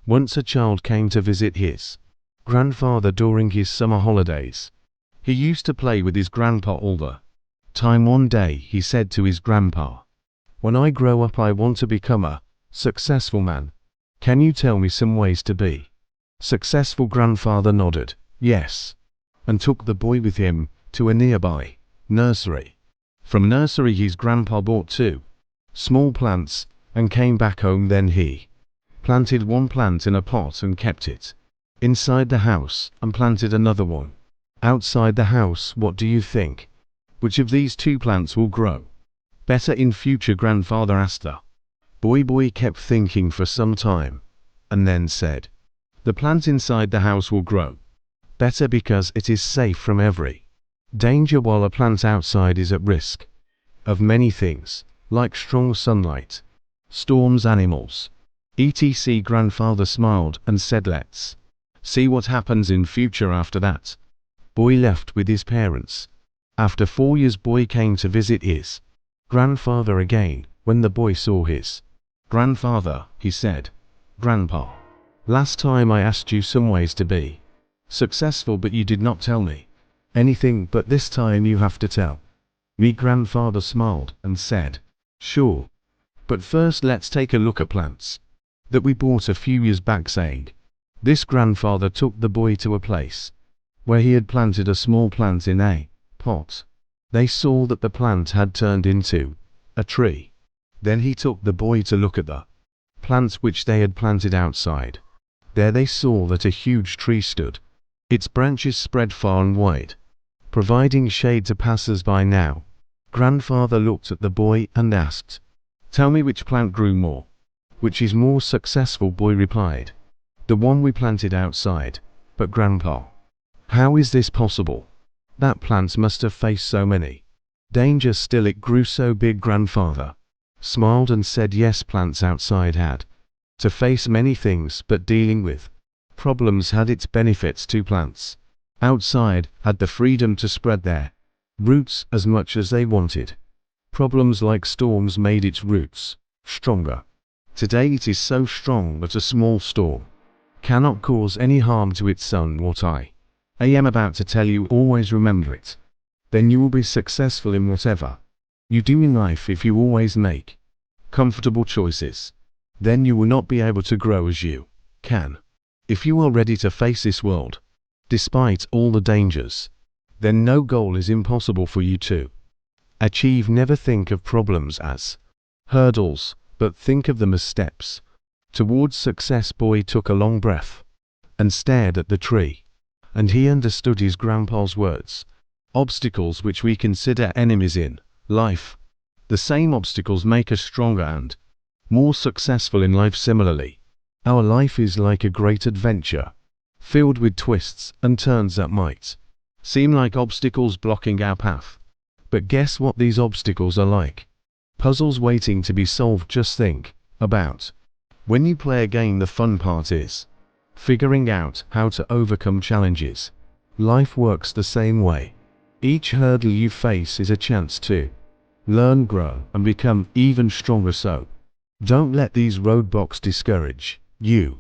Once a child came to visit his grandfather during his summer holidays. He used to play with his grandpa all the time. One day he said to his grandpa, "When I grow up I want to become a successful man. Can you tell me some ways to be successful?" Grandfather nodded, yes, and took the boy with him to a nearby nursery. From nursery his grandpa bought 2 small plants and came back home. Then he planted one plant in a pot and kept it inside the house and planted another one outside the house. What do you think? Which of these 2 plants will grow better in future? Grandfather asked the boy. Boy kept thinking for some time and then said, "The plant inside the house will grow better because it is safe from every danger, while a plant outside is at risk of many things, like strong sunlight, storms, animals, etc." Grandfather smiled and said, "Let's see what happens in future." After that, boy left with his parents. After 4 years, boy came to visit his grandfather again. When the boy saw his grandfather, he said, "Grandpa, last time I asked you some ways to be successful, but you did not tell me anything, but this time you have to tell me." Grandfather smiled and said, "Sure. But first let's take a look at plants that we bought a few years back." Saying this, grandfather took the boy to a place where he had planted a small plant in a pot. They saw that the plant had turned into a tree. Then he took the boy to look at the plants which they had planted outside. There they saw that a huge tree stood. Its branches spread far and wide, providing shade to passers-by. Now, grandfather looked at the boy and asked, "Tell me which plant grew more. Which is more successful?" Boy replied, "The one we planted outside." "But grandpa, how is this possible? That plant must have faced so many dangers, still it grew so big." Grandfather smiled and said, "Yes, plants outside had to face many things, but dealing with problems had its benefits too. Plants outside had the freedom to spread their roots as much as they wanted. Problems like storms made its roots stronger. Today it is so strong that a small storm cannot cause any harm to its son. What I am about to tell you, always remember it. Then you will be successful in whatever you do in life. If you always make comfortable choices, then you will not be able to grow as you can. If you are ready to face this world, despite all the dangers, then no goal is impossible for you to achieve. Never think of problems as hurdles, but think of them as steps towards success." Boy took a long breath and stared at the tree, and he understood his grandpa's words. Obstacles which we consider enemies in life, the same obstacles make us stronger and more successful in life. Similarly, our life is like a great adventure, filled with twists and turns that might seem like obstacles blocking our path. But guess what? These obstacles are like puzzles waiting to be solved. Just think about when you play a game, the fun part is figuring out how to overcome challenges. Life works the same way. Each hurdle you face is a chance to learn, grow, and become even stronger. So don't let these roadblocks discourage you.